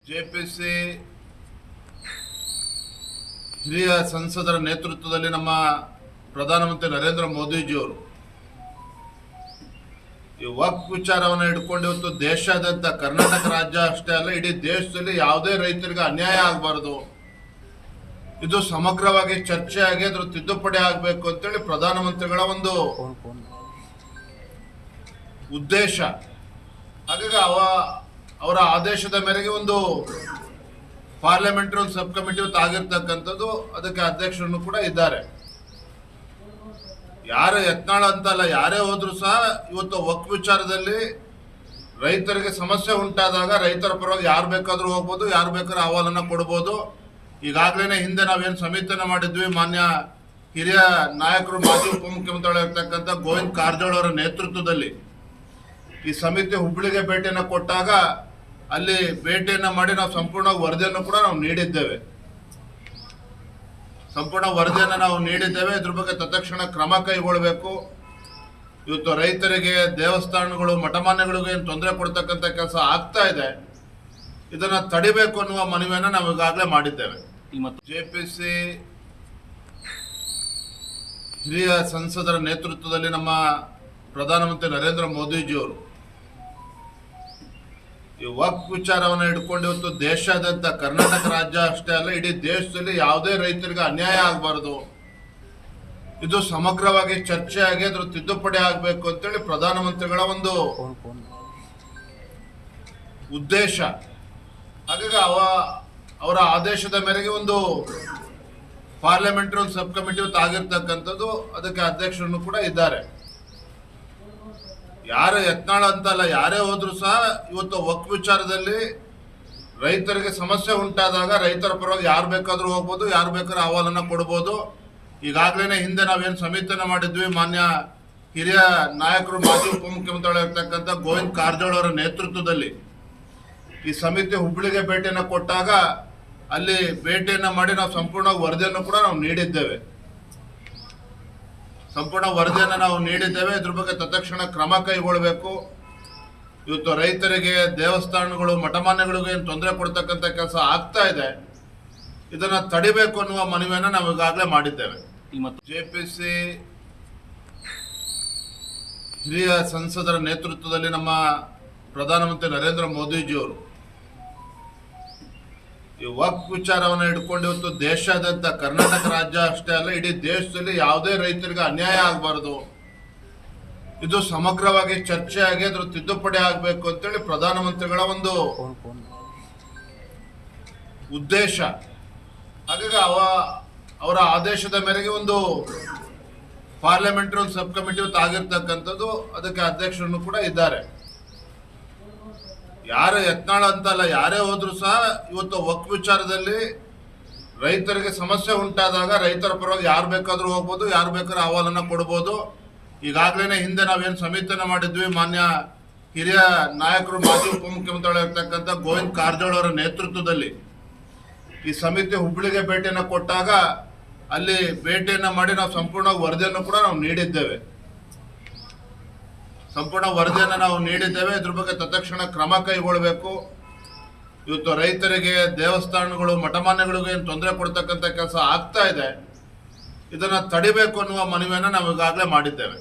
JPC ಹಿರಿಯ ಸಂಸದರ ನೇತೃತ್ವದಲ್ಲಿ ನಮ್ಮ ಪ್ರಧಾನಮಂತ್ರಿ ನರೇಂದ್ರ ಮೋದಿಜಿಯವರು ಈ ವಕ್ಫ್ ವಿಚಾರವನ್ನು ಹಿಡ್ಕೊಂಡು ಇವತ್ತು ದೇಶಾದ್ಯಂತ ಕರ್ನಾಟಕ ರಾಜ್ಯ ಅಷ್ಟೇ ಅಲ್ಲ ಇಡೀ ದೇಶದಲ್ಲಿ ಯಾವುದೇ ರೈತರಿಗೆ ಅನ್ಯಾಯ ಆಗಬಾರದು, ಇದು ಸಮಗ್ರವಾಗಿ ಚರ್ಚೆ ಆಗಿ ಅದ್ರ ತಿದ್ದುಪಡಿ ಆಗಬೇಕು ಅಂತೇಳಿ ಪ್ರಧಾನಮಂತ್ರಿಗಳ ಒಂದು ಉದ್ದೇಶ. ಹಾಗಾಗಿ ಅವರ ಆದೇಶದ ಮೇರೆಗೆ ಒಂದು ಪಾರ್ಲಿಮೆಂಟರಿ ಒಂದು ಸಬ್ ಕಮಿಟಿ ಆಗಿರ್ತಕ್ಕಂಥದ್ದು, ಅದಕ್ಕೆ ಅಧ್ಯಕ್ಷರನ್ನು ಕೂಡ ಇದ್ದಾರೆ. ಯಾರು ಯತ್ನಾಳ ಅಂತಲ್ಲ, ಯಾರೇ ಹೋದ್ರು ಸಹ ಇವತ್ತು ವಕ್ಫ್ ವಿಚಾರದಲ್ಲಿ ರೈತರಿಗೆ ಸಮಸ್ಯೆ ಉಂಟಾದಾಗ ರೈತರ ಪರವಾಗಿ ಯಾರು ಬೇಕಾದ್ರೂ ಹೋಗ್ಬೋದು, ಯಾರು ಬೇಕಾದ್ರೂ ಅಹವಾಲನ್ನ ಕೊಡ್ಬೋದು. ಈಗಾಗಲೇ ಹಿಂದೆ ನಾವೇನು ಸಮಿತಿಯನ್ನು ಮಾಡಿದ್ವಿ, ಮಾನ್ಯ ಹಿರಿಯ ನಾಯಕರು ಮಾಜಿ ಉಪಮುಖ್ಯಮಂತ್ರಿಗಳಿರ್ತಕ್ಕಂಥ ಗೋವಿಂದ ಕಾರಜೋಳ ಅವರ ನೇತೃತ್ವದಲ್ಲಿ ಈ ಸಮಿತಿ ಹುಬ್ಬಳ್ಳಿಗೆ ಭೇಟಿಯನ್ನು ಕೊಟ್ಟಾಗ ಅಲ್ಲಿ ಭೇಟಿಯನ್ನು ಮಾಡಿ ನಾವು ಸಂಪೂರ್ಣ ವರದಿಯನ್ನು ಕೂಡ ನಾವು ನೀಡಿದ್ದೇವೆ. ಇದ್ರ ಬಗ್ಗೆ ತತ್ಕ್ಷಣ ಕ್ರಮ ಕೈಗೊಳ್ಳಬೇಕು. ಇವತ್ತು ರೈತರಿಗೆ, ದೇವಸ್ಥಾನಗಳು, ಮಠಮಾನ್ಯಗಳಿಗೂ ಏನು ತೊಂದರೆ ಕೊಡ್ತಕ್ಕಂಥ ಕೆಲಸ ಆಗ್ತಾ ಇದೆ, ಇದನ್ನ ತಡಿಬೇಕು ಅನ್ನುವ ಮನವಿಯನ್ನು ನಾವು ಈಗಾಗಲೇ ಮಾಡಿದ್ದೇವೆ. ಜೆಪಿಸಿ ಹಿರಿಯ ಸಂಸದರ ನೇತೃತ್ವದಲ್ಲಿ ನಮ್ಮ ಪ್ರಧಾನಮಂತ್ರಿ ನರೇಂದ್ರ ಮೋದಿಜಿಯವರು ಈ ವಕ್ಫ್ ವಿಚಾರವನ್ನು ಹಿಡ್ಕೊಂಡು ಇವತ್ತು ದೇಶಾದ್ಯಂತ ಕರ್ನಾಟಕ ರಾಜ್ಯ ಅಷ್ಟೇ ಅಲ್ಲ ಇಡೀ ದೇಶದಲ್ಲಿ ಯಾವುದೇ ರೈತರಿಗೆ ಅನ್ಯಾಯ ಆಗಬಾರದು, ಇದು ಸಮಗ್ರವಾಗಿ ಚರ್ಚೆ ಆಗಿ ಅದ್ರ ತಿದ್ದುಪಡಿ ಆಗಬೇಕು ಅಂತೇಳಿ ಪ್ರಧಾನಮಂತ್ರಿಗಳ ಒಂದು ಉದ್ದೇಶ. ಹಾಗಾಗಿ ಅವರ ಆದೇಶದ ಮೇರೆಗೆ ಒಂದು ಪಾರ್ಲಿಮೆಂಟರಿ ಒಂದು ಸಬ್ ಕಮಿಟಿ ಆಗಿರ್ತಕ್ಕಂಥದ್ದು, ಅದಕ್ಕೆ ಅಧ್ಯಕ್ಷರನ್ನು ಕೂಡ ಇದ್ದಾರೆ. ಯಾರು ಯತ್ನಾಳ ಅಂತಲ್ಲ, ಯಾರೇ ಹೋದ್ರು ಸಹ ಇವತ್ತು ವಕ್ಫ್ ವಿಚಾರದಲ್ಲಿ ರೈತರಿಗೆ ಸಮಸ್ಯೆ ಉಂಟಾದಾಗ ರೈತರ ಪರವಾಗಿ ಯಾರು ಬೇಕಾದ್ರೂ ಹೋಗ್ಬೋದು, ಯಾರು ಬೇಕಾದ್ರೂ ಅಹವಾಲನ್ನ ಕೊಡ್ಬೋದು. ಈಗಾಗಲೇ ಹಿಂದೆ ನಾವೇನು ಸಮಿತಿಯನ್ನು ಮಾಡಿದ್ವಿ, ಮಾನ್ಯ ಹಿರಿಯ ನಾಯಕರು ಮಾಜಿ ಉಪಮುಖ್ಯಮಂತ್ರಿಗಳಿರ್ತಕ್ಕಂಥ ಗೋವಿಂದ ಕಾರಜೋಳ ಅವರ ನೇತೃತ್ವದಲ್ಲಿ ಈ ಸಮಿತಿ ಹುಬ್ಬಳ್ಳಿಗೆ ಭೇಟಿಯನ್ನು ಕೊಟ್ಟಾಗ ಅಲ್ಲಿ ಭೇಟಿಯನ್ನು ಮಾಡಿ ನಾವು ಸಂಪೂರ್ಣ ವರದಿಯನ್ನು ಕೂಡ ನಾವು ನೀಡಿದ್ದೇವೆ. ಇದ್ರ ಬಗ್ಗೆ ತತ್ಕ್ಷಣ ಕ್ರಮ ಕೈಗೊಳ್ಳಬೇಕು. ಇವತ್ತು ರೈತರಿಗೆ, ದೇವಸ್ಥಾನಗಳು, ಮಠಮಾನ್ಯಗಳಿಗೂ ಏನು ತೊಂದರೆ ಕೊಡ್ತಕ್ಕಂಥ ಕೆಲಸ ಆಗ್ತಾ ಇದೆ, ಇದನ್ನ ತಡಿಬೇಕು ಅನ್ನುವ ಮನವಿಯನ್ನು ನಾವು ಈಗಾಗಲೇ ಮಾಡಿದ್ದೇವೆ. ಜೆಪಿಸಿ ಹಿರಿಯ ಸಂಸದರ ನೇತೃತ್ವದಲ್ಲಿ ನಮ್ಮ ಪ್ರಧಾನಮಂತ್ರಿ ನರೇಂದ್ರ ಮೋದಿಜಿಯವರು ಈ ವಕ್ಫ್ ವಿಚಾರವನ್ನು ಹಿಡ್ಕೊಂಡು ಇವತ್ತು ದೇಶಾದ್ಯಂತ ಕರ್ನಾಟಕ ರಾಜ್ಯ ಅಷ್ಟೇ ಅಲ್ಲ ಇಡೀ ದೇಶದಲ್ಲಿ ಯಾವುದೇ ರೈತರಿಗೆ ಅನ್ಯಾಯ ಆಗಬಾರದು, ಇದು ಸಮಗ್ರವಾಗಿ ಚರ್ಚೆ ಆಗಿ ಅದ್ರ ತಿದ್ದುಪಡಿ ಆಗಬೇಕು ಅಂತೇಳಿ ಪ್ರಧಾನಮಂತ್ರಿಗಳ ಒಂದು ಉದ್ದೇಶ. ಹಾಗಾಗಿ ಅವರ ಆದೇಶದ ಮೇರೆಗೆ ಒಂದು ಪಾರ್ಲಿಮೆಂಟರಿ ಒಂದು ಸಬ್ ಕಮಿಟಿ ಆಗಿರ್ತಕ್ಕಂಥದ್ದು, ಅದಕ್ಕೆ ಅಧ್ಯಕ್ಷರನ್ನು ಕೂಡ ಇದ್ದಾರೆ. ಯಾರು ಯತ್ನಾಳ ಅಂತಲ್ಲ, ಯಾರೇ ಹೋದ್ರು ಸಹ ಇವತ್ತು ವಕ್ಫ್ ವಿಚಾರದಲ್ಲಿ ರೈತರಿಗೆ ಸಮಸ್ಯೆ ಉಂಟಾದಾಗ ರೈತರ ಪರವಾಗಿ ಯಾರು ಬೇಕಾದ್ರೂ ಹೋಗ್ಬೋದು, ಯಾರು ಬೇಕಾದ್ರೂ ಅಹವಾಲನ್ನ ಕೊಡ್ಬೋದು. ಈಗಾಗಲೇ ಹಿಂದೆ ನಾವೇನು ಸಮಿತಿಯನ್ನು ಮಾಡಿದ್ವಿ, ಮಾನ್ಯ ಹಿರಿಯ ನಾಯಕರು ಮಾಜಿ ಉಪಮುಖ್ಯಮಂತ್ರಿಗಳಿರ್ತಕ್ಕಂಥ ಗೋವಿಂದ ಕಾರಜೋಳ ಅವರ ನೇತೃತ್ವದಲ್ಲಿ ಈ ಸಮಿತಿ ಹುಬ್ಬಳ್ಳಿಗೆ ಭೇಟಿಯನ್ನು ಕೊಟ್ಟಾಗ ಅಲ್ಲಿ ಭೇಟಿಯನ್ನು ಮಾಡಿ ನಾವು ಸಂಪೂರ್ಣ ವರದಿಯನ್ನು ಕೂಡ ನಾವು ನೀಡಿದ್ದೇವೆ. ಇದ್ರ ಬಗ್ಗೆ ತತ್ಕ್ಷಣ ಕ್ರಮ ಕೈಗೊಳ್ಳಬೇಕು. ಇವತ್ತು ರೈತರಿಗೆ, ದೇವಸ್ಥಾನಗಳು, ಮಠಮಾನ್ಯಗಳಿಗೂ ಏನು ತೊಂದರೆ ಕೊಡ್ತಕ್ಕಂಥ ಕೆಲಸ ಆಗ್ತಾ ಇದೆ, ಇದನ್ನ ತಡಿಬೇಕು ಅನ್ನುವ ಮನವಿಯನ್ನು ನಾವು ಈಗಾಗಲೇ ಮಾಡಿದ್ದೇವೆ.